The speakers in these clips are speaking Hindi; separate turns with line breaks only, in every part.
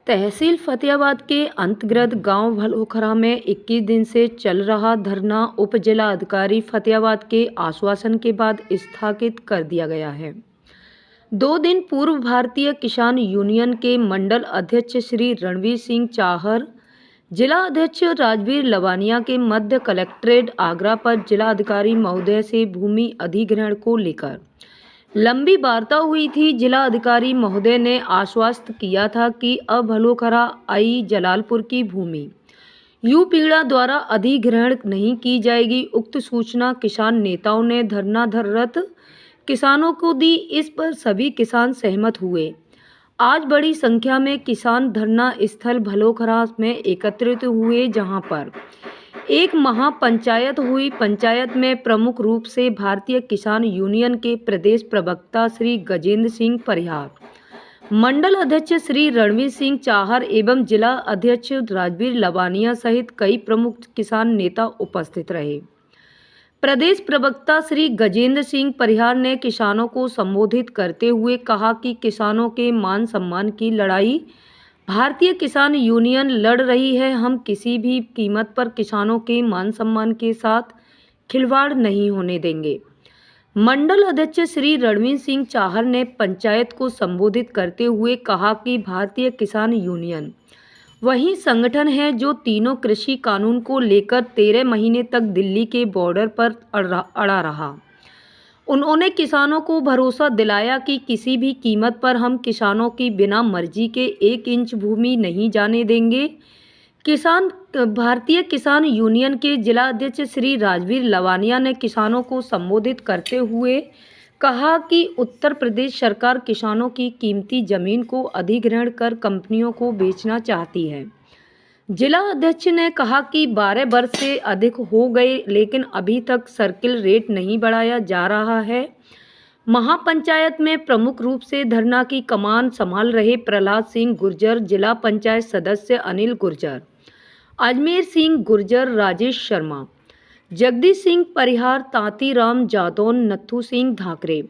तहसील फतेहाबाद के अंतर्गत गांव भलोखरा में 21 दिन से चल रहा धरना उप जिला अधिकारी फतेहाबाद के आश्वासन के बाद स्थगित कर दिया गया है। 2 दिन पूर्व भारतीय किसान यूनियन के मंडल अध्यक्ष श्री रणवीर सिंह चाहर, जिला अध्यक्ष राजवीर लवानिया के मध्य कलेक्ट्रेट आगरा पर जिला अधिकारी महोदय से भूमि अधिग्रहण को लेकर लंबी वार्ता हुई थी। जिला अधिकारी महोदय ने आश्वस्त किया था कि अब भलोखरा आई जलालपुर की भूमि यूपीड़ा द्वारा अधिग्रहण नहीं की जाएगी। उक्त सूचना किसान नेताओं ने धरनारत किसानों को दी। इस पर सभी किसान सहमत हुए। आज बड़ी संख्या में किसान धरना स्थल भलोखरा में एकत्रित हुए, जहां पर एक महापंचायत हुई। पंचायत में प्रमुख रूप से भारतीय किसान यूनियन के प्रदेश प्रवक्ता श्री गजेंद्र सिंह परिहार, मंडल अध्यक्ष श्री रणवीर सिंह चाहर एवं जिला अध्यक्ष राजवीर लवानिया सहित कई प्रमुख किसान नेता उपस्थित रहे। प्रदेश प्रवक्ता श्री गजेंद्र सिंह परिहार ने किसानों को संबोधित करते हुए कहा कि किसानों के मान सम्मान की लड़ाई भारतीय किसान यूनियन लड़ रही है। हम किसी भी कीमत पर किसानों के मान सम्मान के साथ खिलवाड़ नहीं होने देंगे। मंडल अध्यक्ष श्री रणवीर सिंह चाहर ने पंचायत को संबोधित करते हुए कहा कि भारतीय किसान यूनियन वही संगठन है जो तीनों कृषि कानून को लेकर 13 महीने तक दिल्ली के बॉर्डर पर अड़ा रहा। उन्होंने किसानों को भरोसा दिलाया कि किसी भी कीमत पर हम किसानों की बिना मर्जी के 1 इंच भूमि नहीं जाने देंगे। भारतीय किसान यूनियन के जिला अध्यक्ष श्री राजवीर लवानिया ने किसानों को संबोधित करते हुए कहा कि उत्तर प्रदेश सरकार किसानों की कीमती जमीन को अधिग्रहण कर कंपनियों को बेचना चाहती है। जिला अध्यक्ष ने कहा कि 12 वर्ष से अधिक हो गए, लेकिन अभी तक सर्किल रेट नहीं बढ़ाया जा रहा है। महापंचायत में प्रमुख रूप से धरना की कमान संभाल रहे प्रहलाद सिंह गुर्जर, जिला पंचायत सदस्य अनिल गुर्जर, अजमेर सिंह गुर्जर, राजेश शर्मा, जगदीश सिंह परिहार, तांतीराम जादौन, नथु सिंह धाकरे,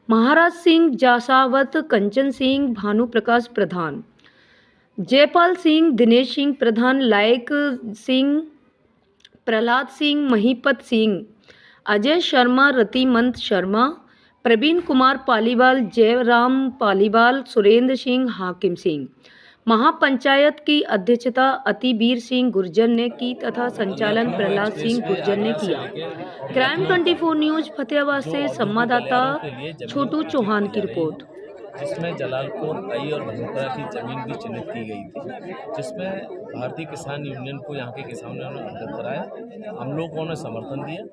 महाराज सिंह जासावत, कंचन सिंह, भानु प्रकाश प्रधान, जयपाल सिंह, दिनेश सिंह प्रधान, लायक सिंह, प्रहलाद सिंह, महीपत सिंह, अजय शर्मा, रतिमंत शर्मा, प्रवीण कुमार पालीवाल, जयराम पालीवाल, सुरेंद्र सिंह, हाकिम सिंह। महापंचायत की अध्यक्षता अतिवीर सिंह गुर्जर ने की तथा संचालन प्रहलाद सिंह गुर्जर ने किया। क्राइम 24 न्यूज फतेहाबाद से संवाददाता छोटू चौहान की रिपोर्ट।
जिसमें जलालपुर आई और भलोखरा की ज़मीन भी चिन्हित की गई थी, जिसमें भारतीय किसान यूनियन को यहाँ के किसानों ने अवगत कराया। हम लोगों ने समर्थन दिया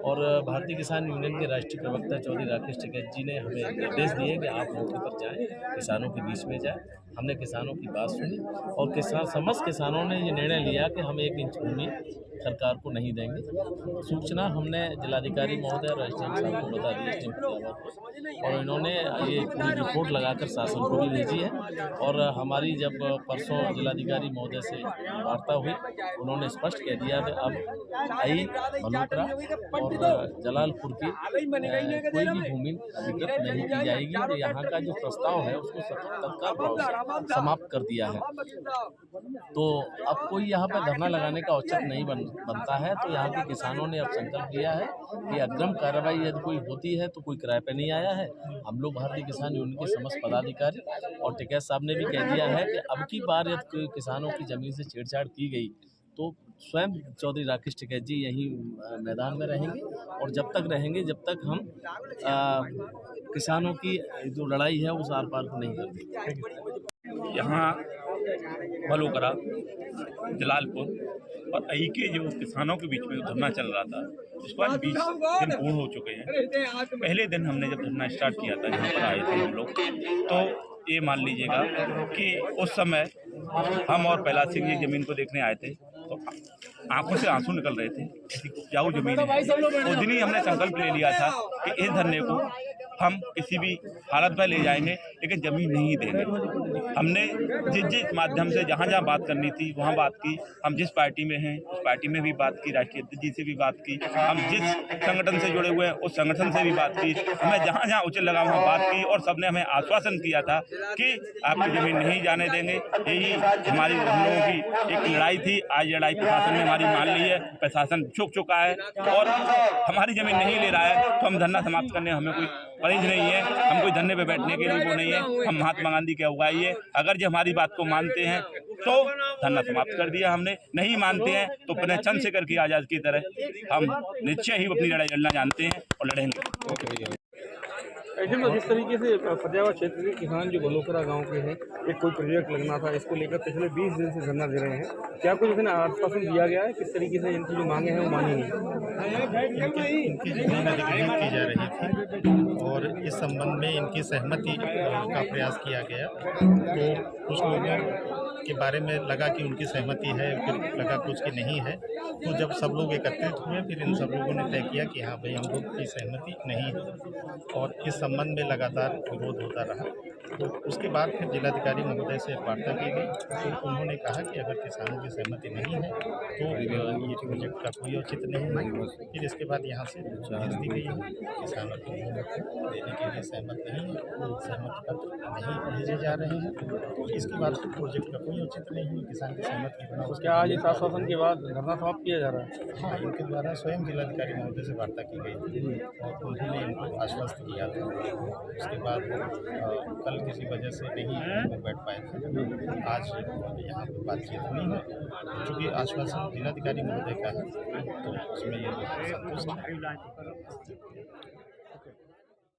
और भारतीय किसान यूनियन के राष्ट्रीय प्रवक्ता चौधरी राकेश टिकैत जी ने हमें निर्देश दिए कि आप मौके पर जाएं, किसानों के बीच में जाएं। हमने किसानों की बात सुनी और समस्त किसानों ने ये निर्णय लिया कि हम 1 इंच भूमि सरकार को नहीं देंगे। सूचना हमने जिलाधिकारी महोदय राजस्थान साहब को बता दी है और इन्होंने ये पूरी रिपोर्ट लगाकर शासन को भी भेजी है। और हमारी जब परसों जिलाधिकारी महोदय से वार्ता हुई, उन्होंने स्पष्ट कह दिया कि अब आई भलोखरा और जलालपुर की कोई भी भूमि अधिकृत नहीं की जाएगी। तो यहाँ का जो प्रस्ताव है उसको तत्काल प्रभाव से समाप्त कर दिया है। तो अब कोई यहाँ पर धरना लगाने का औचित्य नहीं बनता है। तो यहाँ के किसानों ने अब संकल्प लिया है कि अग्रिम कार्रवाई यदि कोई होती है तो कोई किराए पे नहीं आया है। हम लोग भारतीय किसान यूनियन के समस्त पदाधिकारी और टिकैत साहब ने भी कह दिया है कि अब की बार यदि किसानों की जमीन से छेड़छाड़ की गई तो स्वयं चौधरी राकेश टिकैत जी यहीं मैदान में रहेंगे और जब तक रहेंगे जब तक हम किसानों की जो लड़ाई है उस आर पार को नहीं करते।
यहाँ भलोखरा, जलालपुर और आई के जो किसानों के बीच में धरना चल रहा था, इसको आज 20 दिन पूर्ण हो चुके हैं। पहले दिन हमने जब धरना स्टार्ट किया था, यहाँ पर आए थे हम लोग, तो ये मान लीजिएगा कि उस समय हम और प्रहलाद सिंह जी ज़मीन को देखने आए थे तो आंखों से आंसू निकल रहे थे कि क्या वो ज़मीन है। उस दिन ही हमने संकल्प ले लिया था कि इस धरने को हम किसी भी हालत में ले जाएंगे, लेकिन ज़मीन नहीं देंगे। हमने जिस माध्यम से जहाँ जहाँ बात करनी थी वहाँ बात की। हम जिस पार्टी में हैं उस पार्टी में भी बात की, राष्ट्रीय अध्यक्ष जी से भी बात की, हम जिस संगठन से जुड़े हुए हैं उस संगठन से भी बात की। हमें जहाँ जहाँ उचित लगा वहाँ बात की और सबने हमें आश्वासन किया था कि आपकी ज़मीन नहीं जाने देंगे। यही हमारी हम लोगों की एक लड़ाई थी। आज लड़ाई प्रशासन ने हमारी मान ली है, प्रशासन झुक चुका है और हमारी ज़मीन नहीं ले रहा है, तो हम धरना समाप्त करने हमें कोई परहेज नहीं है। हम कोई धरने पे बैठने के लिए वो नहीं है। हम महात्मा गांधी के अनुयायी है। अगर जो हमारी बात को मानते हैं तो धरना समाप्त कर दिया हमने, नहीं मानते हैं तो अपने चंद्रशेखर की आज़ाद की तरह हम निश्चय ही अपनी लड़ाई लड़ना जानते हैं और लड़ेंगे।
ऐसे में जिस तरीके से फतेहाबाद क्षेत्र के किसान जो बलोकरा गांव के हैं, एक कोई प्रोजेक्ट लगना था, इसको लेकर पिछले 20 दिन से धरना दे रहे हैं, क्या कुछ इसमें आश्वासन दिया गया है? किस तरीके से इनकी जो मांगे हैं वो मानी नहीं?
इनकी ज़मीन अधिग्रहण की जा रही थी और इस संबंध में इनकी सहमति का प्रयास किया गया। तो कुछ लोगों के बारे में लगा कि उनकी सहमति है, फिर लगा कुछ की नहीं है। तो जब सब लोग एकत्रित हुए फिर इन सब लोगों ने तय किया कि हाँ भाई हम लोग की सहमति नहीं है और इस संबंध में लगातार विरोध होता रहा। तो उसके बाद फिर जिलाधिकारी महोदय से वार्ता की गई, तो उन्होंने कहा कि अगर किसानों की सहमति नहीं है तो ये प्रोजेक्ट का कोई औचित्य नहीं है। फिर इसके बाद यहाँ से भेज दी गई है, किसानों को देने के लिए सहमत नहीं है, सहमति पत्र नहीं भेजे जा रहे हैं। तो इसके बाद फिर प्रोजेक्ट का कोई औचित्य नहीं है, किसान की सहमति के बिना।
तो क्या आज इस आश्वासन के बाद धरना समाप्त किया जा रहा है?
हाँ, इनके द्वारा स्वयं जिलाधिकारी महोदय से वार्ता की गई थी और उन्होंने इनको आश्वस्त किया था। उसके बाद कल किसी वजह से नहीं लोग बैठ पाए थे। आज यहाँ पर बातचीत हुई है, चूँकि आश्वासन जिलाधिकारी महोदय का है तो उसमें ये लोग संतुष्ट हैं।